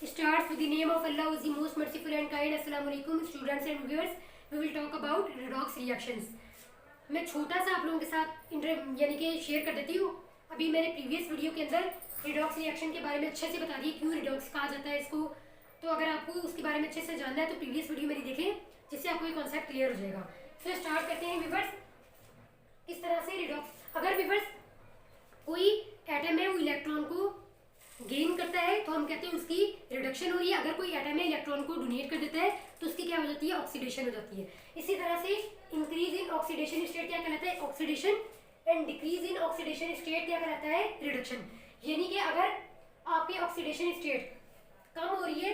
Starts with the name of Allah, who is the most merciful and kind. Assalamu alaikum students and viewers. We will talk about redox reactions. मैं छोटा सा आप लोगों के साथ यानी कि शेयर कर देती हूँ. अभी मैंने प्रीवियस वीडियो के अंदर रिडॉक्स रिएक्शन के बारे में अच्छे से बता दिया क्यों रिडॉक्स कहा जाता है इसको. तो अगर आपको उसके बारे में अच्छे से जानना है तो प्रीवियस वीडियो मेरी देखें, जिससे आपको ये कॉन्सेप्ट क्लियर हो जाएगा. तो स्टार्ट करते हैं व्यूअर्स. इस तरह से रिडॉक्स, अगर व्यूअर्स कोई एटम है वो इलेक्ट्रॉन को गेन करता है तो हम कहते हैं उसकी रिडक्शन हो रही है. अगर कोई एटम है इलेक्ट्रॉन को डोनेट कर देता है तो उसकी क्या हो जाती है, ऑक्सीडेशन हो जाती है. इसी तरह से इंक्रीज इन ऑक्सीडेशन स्टेट क्या कहलाता है, oxidation. And decrease in oxidation state क्या कहलाता है, रिडक्शन. यानी कि अगर आपकी ऑक्सीडेशन स्टेट कम हो रही है,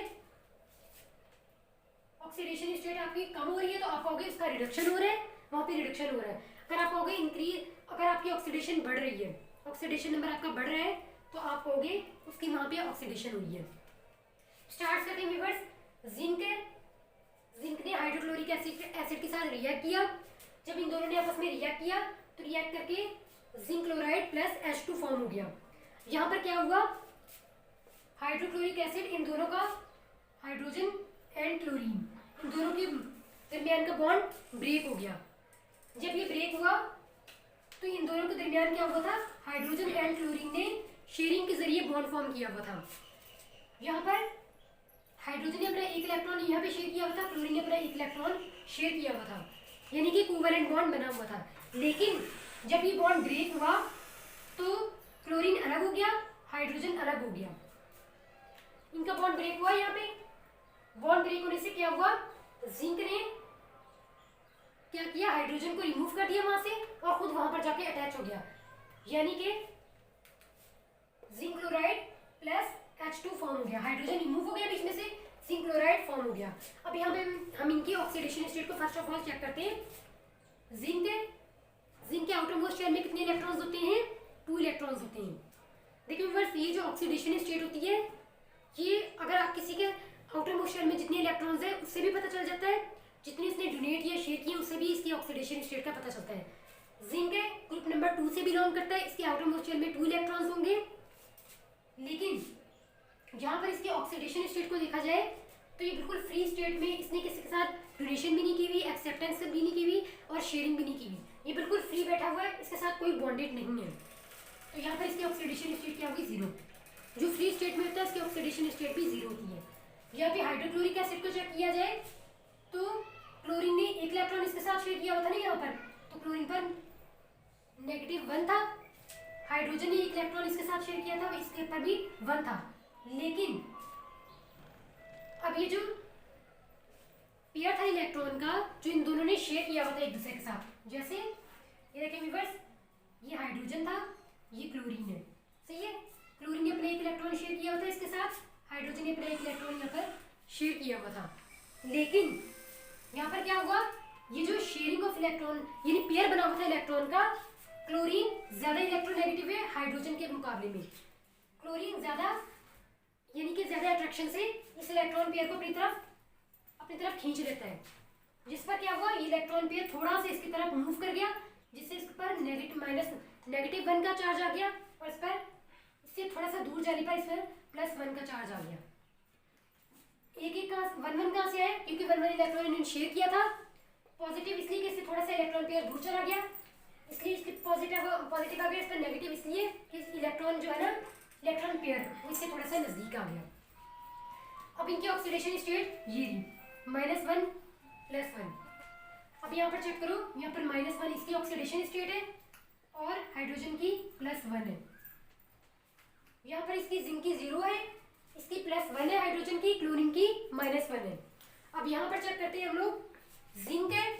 ऑक्सीडेशन स्टेट आपकी कम हो रही है तो आप कहोगे उसका रिडक्शन हो रहा है, वहां पे रिडक्शन हो रहा है. अगर आप कहोगे इंक्रीज, अगर आपकी ऑक्सीडेशन बढ़ रही है, ऑक्सीडेशन नंबर आपका बढ़ रहा है तो आप कहोगे उसकी वहां पे ऑक्सीडेशन हुई है. स्टार्ट करते हैं व्यूअर्स. जिंक ने हाइड्रोक्लोरिक एसिड के साथ रिएक्ट किया. जब इन दोनों ने आपस में रिएक्ट किया तो रिएक्ट करके zinc chloride plus H2 form हो गया. यहाँ पर क्या हुआ, हाइड्रोक्लोरिक एसिड, इन दोनों का हाइड्रोजन एंड क्लोरीन, इन दोनों के दरमियान का बॉन्ड ब्रेक हो गया. जब ये ब्रेक हुआ तो इन दोनों के दरमियान क्या हुआ था, हाइड्रोजन एंड क्लोरीन ने शेयरिंग के जरिए बॉन्ड फॉर्म किया हुआ था. यहाँ पर हाइड्रोजन ने अपना एक इलेक्ट्रॉन यहाँ पे शेयर किया हुआ था, क्लोरीन ने अपना एक इलेक्ट्रॉन शेयर किया हुआ था, यानी कि कोवेलेंट बॉन्ड बना हुआ था. लेकिन जब ये बॉन्ड ब्रेक हुआ तो क्लोरीन अलग हो गया, हाइड्रोजन अलग हो गया. इनका बॉन्ड ब्रेक हुआ. यहाँ पे बॉन्ड ब्रेक होने से क्या हुआ, जिंक ने क्या किया, हाइड्रोजन को रिमूव कर दिया वहां से और खुद वहां पर जाके अटैच हो गया. यानी कि zinc chloride plus H2 form हो गया, हाइड्रोजन रिमूव हो गया बीच में से, जिंक क्लोराइड फॉर्म हो गया. अब यहाँ पे हम इनकी ऑक्सीडेशन स्टेट को फर्स्ट ऑफ ऑल चेक करते हैं. जिंक के आउटर मोस्ट शेल में कितने इलेक्ट्रॉन्स होते हैं, 2 इलेक्ट्रॉन्स होते हैं. देखिए व्यूअर्स, ये जो ऑक्सीडेशन स्टेट होती है ये अगर आप किसी के आउटर मोस्ट शेल में जितने इलेक्ट्रॉन्स है उससे भी पता चल जाता है, जितने इसने डोनेट या शेयर किए उससे भी इसकी ऑक्सीडेशन स्टेट का पता चलता है. जिंक है ग्रुप नंबर 2 से बिलोंग करता है, इसके आउटर मोस्ट शेल में 2 इलेक्ट्रॉन्स होंगे. लेकिन जहाँ पर इसके ऑक्सीडेशन स्टेट को देखा जाए तो ये बिल्कुल फ्री स्टेट में, इसने किसी के साथ डोनेशन भी नहीं की हुई, एक्सेप्टेंस भी नहीं की हुई और शेयरिंग भी नहीं की हुई. ये बिल्कुल फ्री बैठा हुआ है, इसके साथ कोई बॉन्डेड नहीं है. तो यहाँ पर इसकी ऑक्सीडेशन स्टेट क्या होगी, 0. जो फ्री स्टेट में होता है इसकी ऑक्सीडेशन स्टेट भी 0 होती है. यहाँ पे हाइड्रोक्लोरिक एसिड को चेक किया जाए तो क्लोरीन ने एक इलेक्ट्रॉन इसके साथ शेयर किया हुआ था ना यहाँ पर, तो क्लोरीन पर -1 था. हाइड्रोजन ने एक इलेक्ट्रॉन इसके साथ शेयर किया था, इसके पर भी 1 था. लेकिन अब ये जो पेयर था इलेक्ट्रॉन का जो इन दोनों ने शेयर किया हुआ था एक दूसरे के साथ, जैसे ये देखें व्यूअर्स, ये हाइड्रोजन था, ये क्लोरीन है, सही है. क्लोरीन ने अपना एक इलेक्ट्रॉन शेयर किया हुआ था इसके साथ, हाइड्रोजन ने अपना एक इलेक्ट्रॉन यहाँ पर शेयर किया हुआ था. लेकिन यहाँ पर क्या हुआ, ये जो शेयरिंग ऑफ इलेक्ट्रॉन यानी पेयर बना हुआ था इलेक्ट्रॉन का, क्लोरीन ज्यादा इलेक्ट्रोनेगेटिव है हाइड्रोजन के मुकाबले में. क्लोरीन ज्यादा यानी कि ज्यादा अट्रैक्शन से इस इलेक्ट्रॉन पेयर को अपनी तरफ खींच लेता है, जिस पर क्या हुआ, ये इलेक्ट्रॉन पेयर थोड़ा सा इसकी तरफ मूव कर गया, जिससे इस पर -1 का चार्ज आ गया और इस पर इससे थोड़ा सा दूर जाने पर इस पर +1 का चार्ज आ गया. एक का 1 कहाँ से आया, क्योंकि 1 इलेक्ट्रॉन इन्होंने शेयर किया था. पॉजिटिव इसलिए कि इससे थोड़ा सा इलेक्ट्रॉन पेयर दूर चला गया, इसलिए इसके पॉजिटिव आ गया, इस पर नेगेटिव इसलिए कि इलेक्ट्रॉन जो है ना, इलेक्ट्रॉन पेयर वो इससे थोड़ा सा नजदीक आ गया. अब इनकी ऑक्सीडेशन स्टेट ये रही, -1 +1. अब यहाँ पर चेक करो, यहाँ पर -1 इसकी ऑक्सीडेशन स्टेट है और हाइड्रोजन की +1 है. यहाँ पर इसकी जिंक की 0 है, इसकी +1 है, हाइड्रोजन की, क्लोरीन की -1 है. अब यहाँ पर चेक करते हैं हम लोग. जिंक है,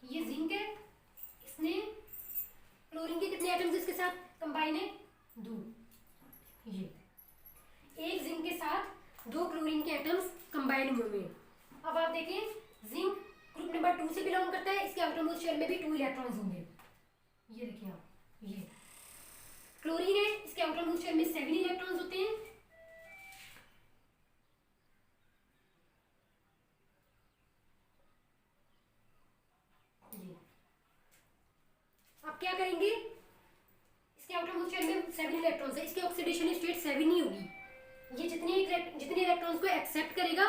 ये जिंक है, इसने क्लोरीन के कितने एटम्स इसके साथ कंबाइन है, 2. ये एक जिंक के साथ 2 क्लोरीन के एटम्स कंबाइन हुए हैं. अब आप देखें, जिंक ग्रुप नंबर 2 से बिलोंग करता है, इसके आउटर मोस्ट शेल में भी 2 इलेक्ट्रॉन्स होंगे. ये देखिए आप, ये क्लोरीन है, इसके आउटर मोस्ट शेल में 7 इलेक्ट्रॉन्स होते हैं. आप क्या करेंगे, इसके आउटर मोस्ट शेल में 7 इलेक्ट्रॉन्स है, इसकी ऑक्सीडेशन स्टेट 7 ही होगी. ये जितने इलेक्ट्रॉन्स को एक्सेप्ट करेगा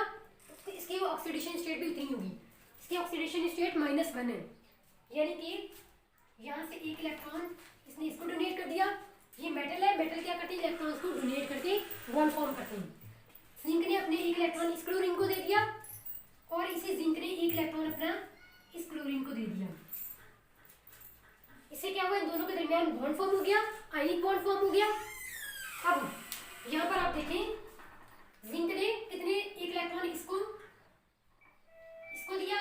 इसकी ऑक्सीडेशन स्टेट भी उतनी होगी। इसकी ऑक्सीडेशन स्टेट -1 है, यानी कि यहाँ से एक इलेक्ट्रॉन इसने इसको डोनेट कर दिया। ये मेटल है, मेटल क्या करते हैं, इलेक्ट्रॉन्स को डोनेट करके बॉन्ड फॉर्म करते हैं। जिंक ने अपने एक इलेक्ट्रॉन इस क्लोरीन को दे दिया और इसी जिंक ने एक इलेक्ट्रॉन अपना इस क्लोरीन को दे दिया। इससे क्या हुआ, इन दोनों के दरमियान बॉन्ड फॉर्म हो गया, आयनिक बॉन्ड फॉर्म हो गया। अब यहाँ पर आप देखें जिंक ने कितने एक इलेक्ट्रॉन इसको दिया,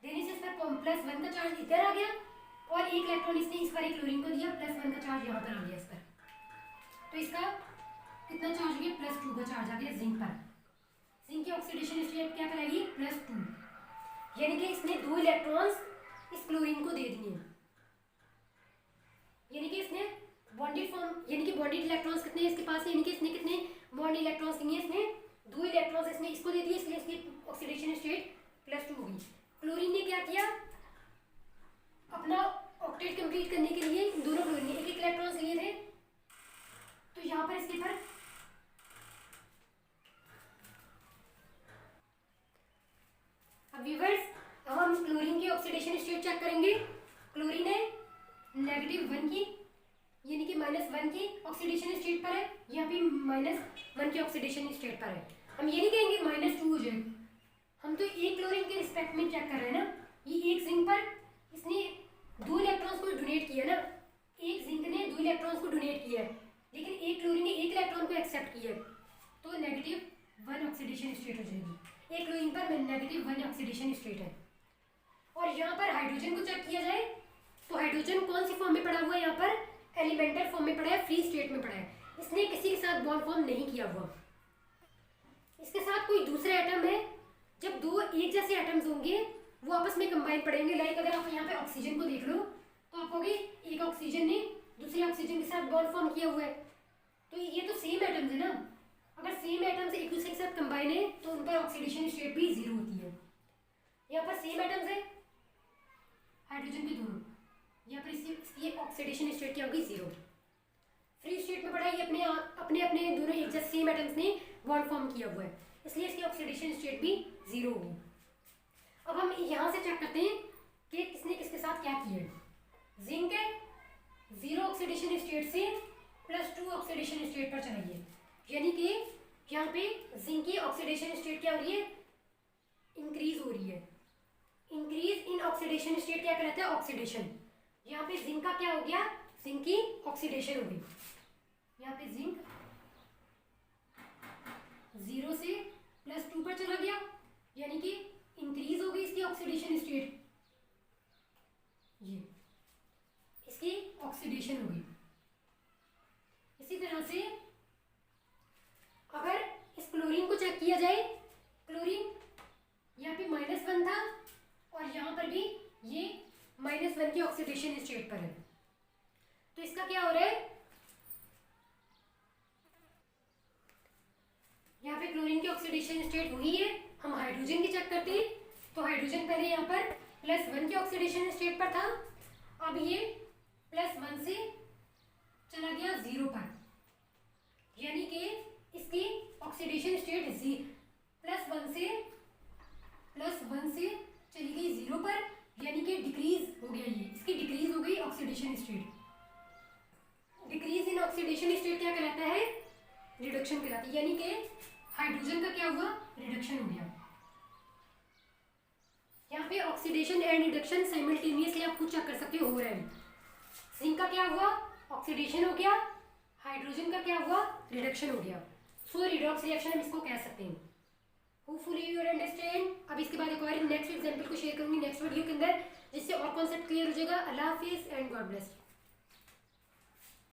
देने से इस पर +1 का चार्ज इधर आ गया और एक इलेक्ट्रॉन इसने इस पर एक क्लोरीन को दिया, +1 का चार्ज यहाँ पर आ गया इस पर। तो इसका कितना चार्ज हो गया, +2 का चार्ज आ गया जिंक पर। जिंक की ऑक्सीडेशन स्टेट क्या कहलाएगी, +2, यानी कि इसने 2 इलेक्ट्रॉन्स इस क्लोरीन को दे दिए, यानी कि इसने बॉन्डेड फॉर्म, यानी कि बॉन्डेड इलेक्ट्रॉन्स कितने इसके पास है, यानी कि इसने कितने बॉन्ड इलेक्ट्रॉन्स दिए, इसने 2 इलेक्ट्रॉन्स इसने इसको दे दिए, इसलिए इसकी ऑक्सीडेशन स्टेट +2 हो गई। क्लोरीन ने क्या किया, अपना ऑक्टेट कंप्लीट करने के लिए दोनों क्लोरीन ने एक इलेक्ट्रॉन्स लिए थे, तो यहाँ पर इसके पर अब व्यूअर्स अब हम क्लोरीन की ऑक्सीडेशन स्टेट चेक करेंगे। क्लोरीन है -1 की, यानी कि -1 की ऑक्सीडेशन स्टेट पर है, यहाँ पे -1 की ऑक्सीडेशन स्टेट पर है। हम ये नहीं कहेंगे -2 हो जाए, हम तो एक क्लोरीन के रिस्पेक्ट में चेक कर रहे हैं ना। ये एक जिंक पर इसने 2 इलेक्ट्रॉन्स को डोनेट किया ना, एक जिंक ने 2 इलेक्ट्रॉन्स को डोनेट किया है, लेकिन एक क्लोरीन ने एक इलेक्ट्रॉन को एक्सेप्ट किया है, तो -1 ऑक्सीडेशन स्टेट हो जाएगी। एक क्लोरीन पर -1 ऑक्सीडेशन स्टेट है। और यहाँ पर हाइड्रोजन को चेक किया जाए तो हाइड्रोजन कौन सी फॉर्म में पड़ा हुआ है, यहाँ पर एलिमेंटल फॉर्म में पड़ा है, फ्री स्टेट में पड़ा है, इसने किसी के साथ बॉन्ड फॉर्म नहीं किया हुआ। इसके साथ कोई दूसरे एटम है, जब 2 एक जैसे एटम्स होंगे वो आपस में कंबाइन पड़ेंगे। लाइक अगर आप यहाँ पे ऑक्सीजन को देख लो तो आप कहोगे एक ऑक्सीजन ने दूसरे ऑक्सीजन के साथ बॉन्ड फॉर्म किया हुआ है, तो ये तो सेम एटम्स है ना। अगर सेम एटम्स एक दूसरे के साथ कंबाइन है तो उन पर ऑक्सीडेशन स्टेट भी 0 होती है। यहाँ पर सेम एटम्स है हाइड्रोजन के दोनों, यहाँ पर इसकी ऑक्सीडेशन स्टेट क्या होगी, 0। फ्री स्टेट में पड़ा है, ये अपने दोनों एक जैसे सेम एटम्स ने बॉन्ड फॉर्म किया हुआ है, इसलिए इसकी ऑक्सीडेशन स्टेट भी 0 होगी। अब हम यहाँ से चेक करते हैं कि किसने किसके साथ क्या किया है। जिंक है 0 ऑक्सीडेशन स्टेट से +2 ऑक्सीडेशन स्टेट पर चला गया, यानी कि यहाँ पे जिंक की ऑक्सीडेशन स्टेट क्या हो रही है, इंक्रीज हो रही है। इंक्रीज इन ऑक्सीडेशन स्टेट क्या कहलाता है, ऑक्सीडेशन। यहाँ पे जिंक का क्या हो गया, जिंक की ऑक्सीडेशन हो गई। यहाँ पे जिंक 0 से +2 पर चला गया, यानी कि इंक्रीज हो गई इसकी ऑक्सीडेशन स्टेट, ये इसकी ऑक्सीडेशन हो गई। इसी तरह से अगर इस क्लोरीन को चेक किया जाए, क्लोरीन यहाँ पे -1 था और यहाँ पर भी ये -1 की ऑक्सीडेशन स्टेट पर है, तो इसका क्या हो रहा है, यहाँ पे क्लोरीन की ऑक्सीडेशन स्टेट वही है। हम हाइड्रोजन की चेक करते हैं तो हाइड्रोजन पहले यहाँ पर +1 की ऑक्सीडेशन स्टेट पर था, अब ये +1 से चला गया 0 पर, यानी कि इसकी ऑक्सीडेशन स्टेट +1 से चली गई 0 पर, यानी कि डिक्रीज हो गया, ये इसकी डिक्रीज हो गई oxidation state. Decrease in oxidation state क्या कहलाता है, रिडक्शन कहलाती है, यानी कि हाइड्रोजन का क्या हुआ, रिडक्शन हो गया। यहाँ पे ऑक्सीडेशन एंड रिडक्शन साइमल्टेनियसली आप खुद चेक कर सकते हो रहा है। जिंक का क्या हुआ, ऑक्सीडेशन हो गया, हाइड्रोजन का क्या हुआ, रिडक्शन हो गया। सो रिडॉक्स रिएक्शन हम इसको कह सकते हैं। Hopefully you understand. अब इसके बाद एक और नेक्स्ट एग्जांपल को शेयर करूंगी नेक्स्ट वीडियो के अंदर, जिससे और कॉन्सेप्ट क्लियर हो जाएगा। अल्लाह हाफिज़ एंड गॉड ब्लेस।